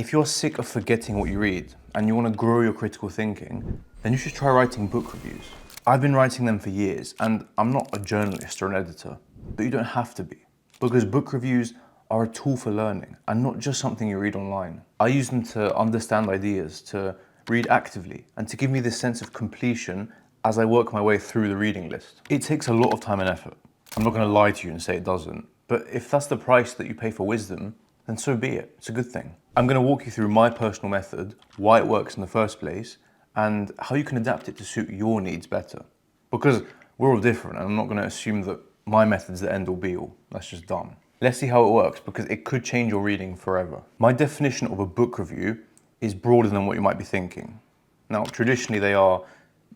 If you're sick of forgetting what you read and you want to grow your critical thinking, then you should try writing book reviews. I've been writing them for years, and I'm not a journalist or an editor, but you don't have to be, because book reviews are a tool for learning and not just something you read online. I use them to understand ideas, to read actively, and to give me this sense of completion as I work my way through the reading list. It takes a lot of time and effort. I'm not going to lie to you and say it doesn't, but if that's the price that you pay for wisdom, then so be it. It's a good thing. I'm going to walk you through my personal method, why it works in the first place, and how you can adapt it to suit your needs better. Because we're all different, and I'm not going to assume that my method's the end all be all. That's just dumb. Let's see how it works, because it could change your reading forever. My definition of a book review is broader than what you might be thinking. Now, traditionally they are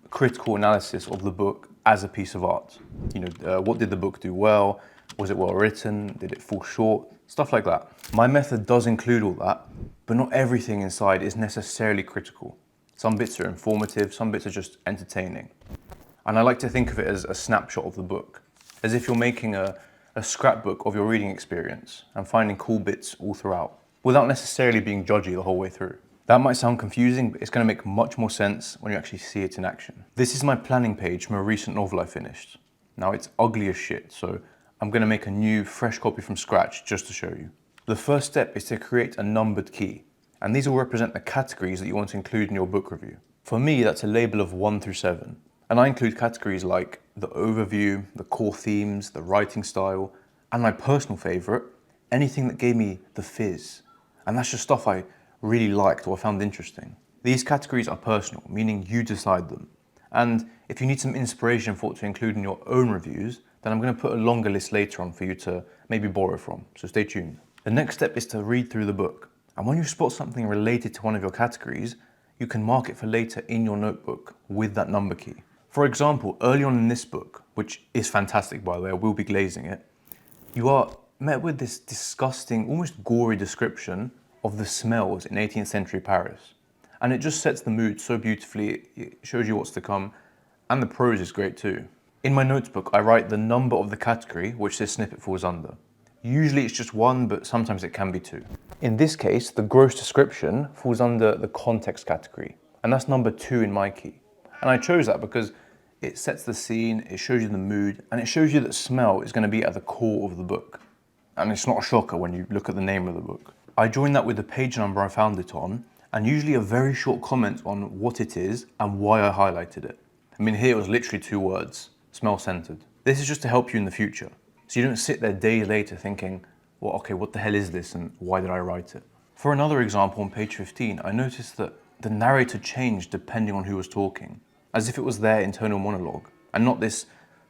critical analysis of the book as a piece of art. What did the book do well? Was it well written? Did it fall short? Stuff like that. My method does include all that, but not everything inside is necessarily critical. Some bits are informative, some bits are just entertaining. And I like to think of it as a snapshot of the book, as if you're making a scrapbook of your reading experience and finding cool bits all throughout, without necessarily being judgy the whole way through. That might sound confusing, but it's going to make much more sense when you actually see it in action. This is my planning page from a recent novel I finished. Now, it's ugly as shit, so I'm going to make a new, fresh copy from scratch just to show you. The first step is to create a numbered key, and these will represent the categories that you want to include in your book review. For me, that's a label of 1 through 7, and I include categories like the overview, the core themes, the writing style, and my personal favourite, anything that gave me the fizz. And that's just stuff I really liked or found interesting. These categories are personal, meaning you decide them. And if you need some inspiration for what to include in your own reviews, then I'm going to put a longer list later on for you to maybe borrow from, so stay tuned. The next step is to read through the book. And when you spot something related to one of your categories, you can mark it for later in your notebook with that number key. For example, early on in this book, which is fantastic by the way, I will be glazing it, you are met with this disgusting, almost gory description of the smells in 18th century Paris. And it just sets the mood so beautifully, it shows you what's to come, and the prose is great too. In my notebook, I write the number of the category which this snippet falls under. Usually it's just 1, but sometimes it can be 2. In this case, the gross description falls under the context category, and that's number 2 in my key. And I chose that because it sets the scene, it shows you the mood, and it shows you that smell is going to be at the core of the book. And it's not a shocker when you look at the name of the book. I join that with the page number I found it on, and usually a very short comment on what it is and why I highlighted it. I mean, here it was literally 2 words, smell-centered. This is just to help you in the future, so you don't sit there days later thinking, well, okay, what the hell is this and why did I write it? For another example, on page 15, I noticed that the narrator changed depending on who was talking, as if it was their internal monologue, and not this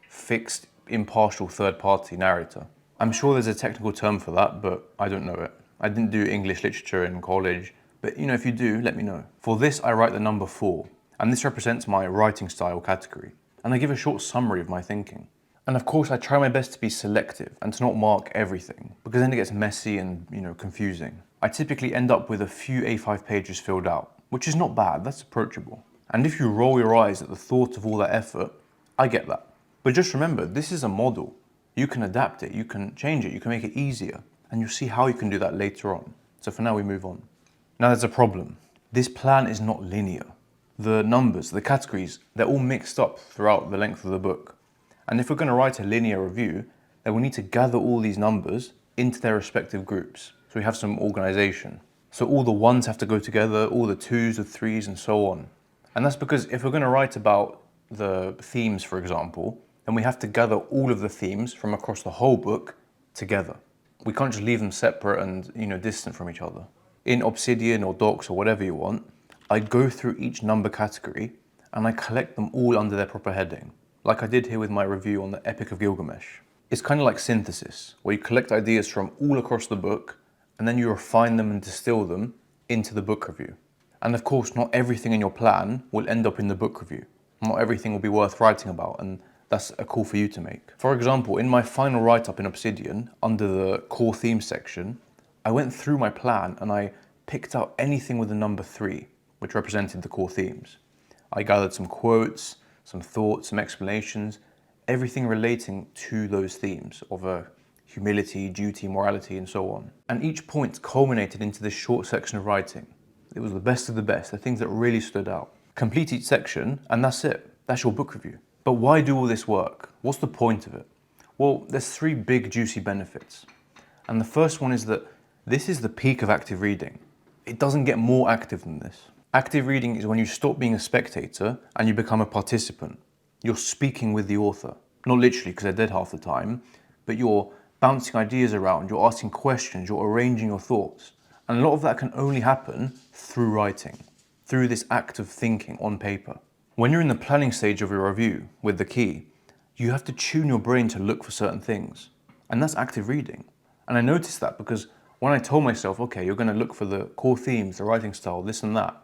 fixed, impartial third-party narrator. I'm sure there's a technical term for that, but I don't know it. I didn't do English literature in college, but if you do, let me know. For this, I write the number 4, and this represents my writing style category, and I give a short summary of my thinking. And of course, I try my best to be selective and to not mark everything, because then it gets messy and, confusing. I typically end up with a few A5 pages filled out, which is not bad, that's approachable. And if you roll your eyes at the thought of all that effort, I get that. But just remember, this is a model. You can adapt it, you can change it, you can make it easier, and you'll see how you can do that later on. So for now, we move on. Now there's a problem. This plan is not linear. The numbers, the categories, they're all mixed up throughout the length of the book. And if we're going to write a linear review, then we need to gather all these numbers into their respective groups. So we have some organization. So all the 1s have to go together, all the 2s, the 3s, and so on. And that's because if we're going to write about the themes, for example, then we have to gather all of the themes from across the whole book together. We can't just leave them separate and, distant from each other. In Obsidian or Docs or whatever you want, I go through each number category and I collect them all under their proper heading, like I did here with my review on the Epic of Gilgamesh. It's kind of like synthesis, where you collect ideas from all across the book and then you refine them and distill them into the book review. And of course, not everything in your plan will end up in the book review. Not everything will be worth writing about, and that's a call for you to make. For example, in my final write-up in Obsidian, under the core theme section, I went through my plan and I picked out anything with the number 3, which represented the core themes. I gathered some quotes, some thoughts, some explanations, everything relating to those themes of a humility, duty, morality, and so on. And each point culminated into this short section of writing. It was the best of the best, the things that really stood out. Complete each section, and that's it. That's your book review. But why do all this work? What's the point of it? Well, there's three big juicy benefits. And the first one is that this is the peak of active reading. It doesn't get more active than this. Active reading is when you stop being a spectator and you become a participant. You're speaking with the author. Not literally, because they're dead half the time, but you're bouncing ideas around, you're asking questions, you're arranging your thoughts. And a lot of that can only happen through writing, through this act of thinking on paper. When you're in the planning stage of your review with the key, you have to tune your brain to look for certain things. And that's active reading. And I noticed that because when I told myself, okay, you're going to look for the core themes, the writing style, this and that,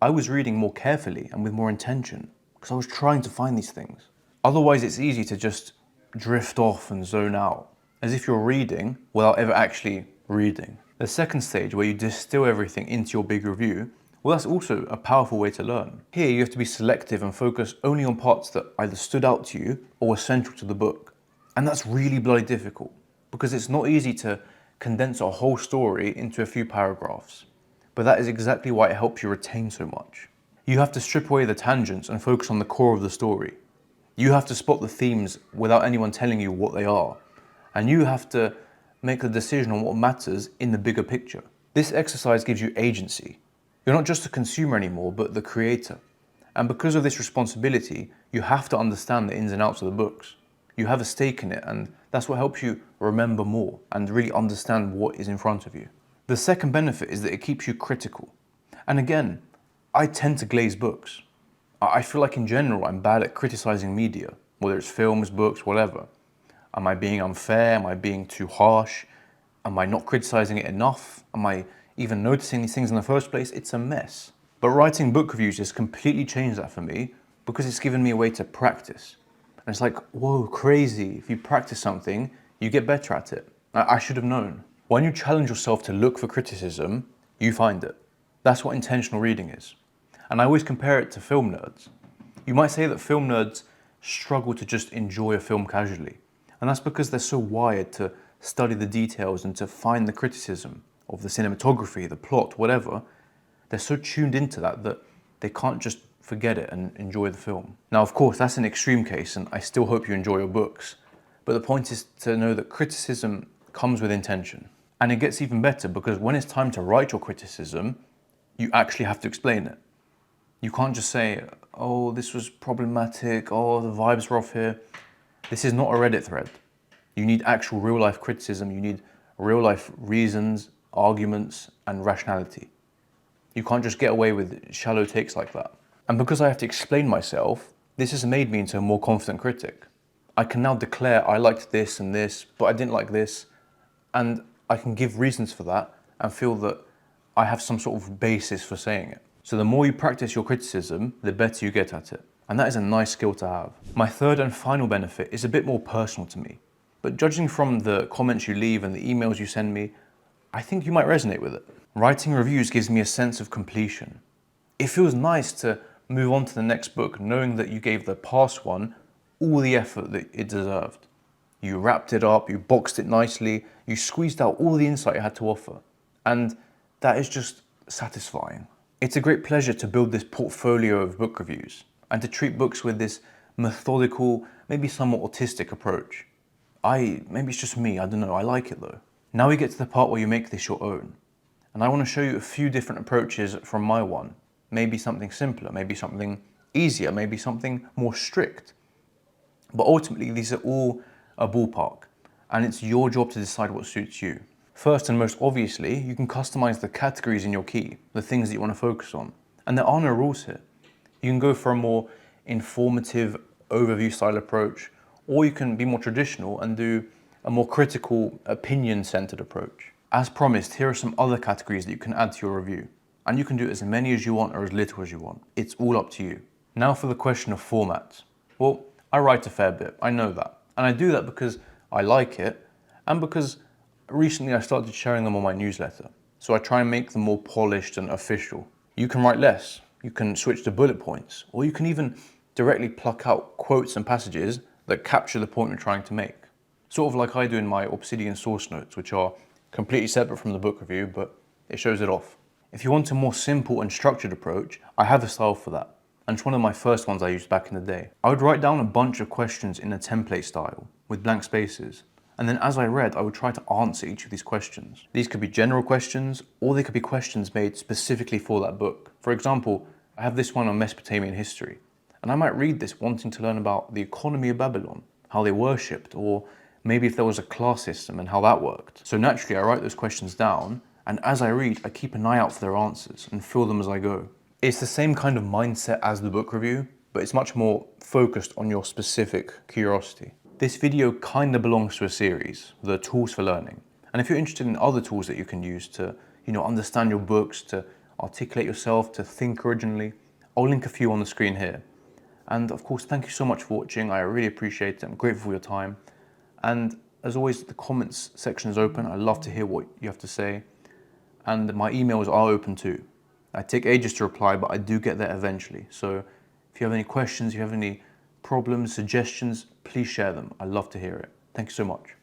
I was reading more carefully and with more intention because I was trying to find these things. Otherwise, it's easy to just drift off and zone out, as if you're reading without ever actually reading. The second stage, where you distill everything into your big review, well, that's also a powerful way to learn. Here, you have to be selective and focus only on parts that either stood out to you or were central to the book. And that's really bloody difficult, because it's not easy to condense a whole story into a few paragraphs. But that is exactly why it helps you retain so much. You have to strip away the tangents and focus on the core of the story. You have to spot the themes without anyone telling you what they are. And you have to make a decision on what matters in the bigger picture. This exercise gives you agency. You're not just a consumer anymore, but the creator. And because of this responsibility, you have to understand the ins and outs of the books. You have a stake in it, and that's what helps you remember more and really understand what is in front of you. The second benefit is that it keeps you critical. And again, I tend to glaze books. I feel like in general, I'm bad at criticizing media, whether it's films, books, whatever. Am I being unfair? Am I being too harsh? Am I not criticizing it enough? Am I even noticing these things in the first place? It's a mess. But writing book reviews has completely changed that for me because it's given me a way to practice. And it's like, whoa, crazy. If you practice something, you get better at it. I should have known. When you challenge yourself to look for criticism, you find it. That's what intentional reading is. And I always compare it to film nerds. You might say that film nerds struggle to just enjoy a film casually. And that's because they're so wired to study the details and to find the criticism of the cinematography, the plot, whatever. They're so tuned into that they can't just forget it and enjoy the film. Now, of course, that's an extreme case, and I still hope you enjoy your books. But the point is to know that criticism comes with intention. And it gets even better because when it's time to write your criticism, you actually have to explain it. You can't just say, oh, this was problematic, oh, the vibes were off here. This is not a Reddit thread. You need actual real life criticism, you need real life reasons, arguments, and rationality. You can't just get away with shallow takes like that. And because I have to explain myself, this has made me into a more confident critic. I can now declare I liked this and this, but I didn't like this, and I can give reasons for that and feel that I have some sort of basis for saying it. So the more you practice your criticism, the better you get at it. And that is a nice skill to have. My third and final benefit is a bit more personal to me. But judging from the comments you leave and the emails you send me, I think you might resonate with it. Writing reviews gives me a sense of completion. It feels nice to move on to the next book knowing that you gave the past one all the effort that it deserved. You wrapped it up, you boxed it nicely, you squeezed out all the insight it had to offer. And that is just satisfying. It's a great pleasure to build this portfolio of book reviews and to treat books with this methodical, maybe somewhat autistic approach. Maybe it's just me, I don't know, I like it though. Now we get to the part where you make this your own. And I want to show you a few different approaches from my one. Maybe something simpler, maybe something easier, maybe something more strict. But ultimately, these are all a ballpark, and it's your job to decide what suits you. First and most obviously, you can customize the categories in your key, the things that you want to focus on. And there are no rules here. You can go for a more informative overview style approach, or you can be more traditional and do a more critical, opinion-centered approach. As promised, here are some other categories that you can add to your review. And you can do as many as you want or as little as you want. It's all up to you. Now for the question of formats. Well, I write a fair bit, I know that. And I do that because I like it, and because recently I started sharing them on my newsletter. So I try and make them more polished and official. You can write less, you can switch to bullet points, or you can even directly pluck out quotes and passages that capture the point you're trying to make. Sort of like I do in my Obsidian source notes, which are completely separate from the book review, but it shows it off. If you want a more simple and structured approach, I have a style for that. And it's one of my first ones I used back in the day. I would write down a bunch of questions in a template style, with blank spaces. And then as I read, I would try to answer each of these questions. These could be general questions, or they could be questions made specifically for that book. For example, I have this one on Mesopotamian history, and I might read this wanting to learn about the economy of Babylon, how they worshipped, or maybe if there was a class system and how that worked. So naturally, I write those questions down, and as I read, I keep an eye out for their answers and fill them as I go. It's the same kind of mindset as the book review, but it's much more focused on your specific curiosity. This video kind of belongs to a series, the tools for learning. And if you're interested in other tools that you can use to, understand your books, to articulate yourself, to think originally, I'll link a few on the screen here. And of course, thank you so much for watching. I really appreciate it. I'm grateful for your time. And as always, the comments section is open. I love to hear what you have to say. And my emails are open too. I take ages to reply, but I do get there eventually. So if you have any questions, you have any problems, suggestions, please share them. I love to hear it. Thank you so much.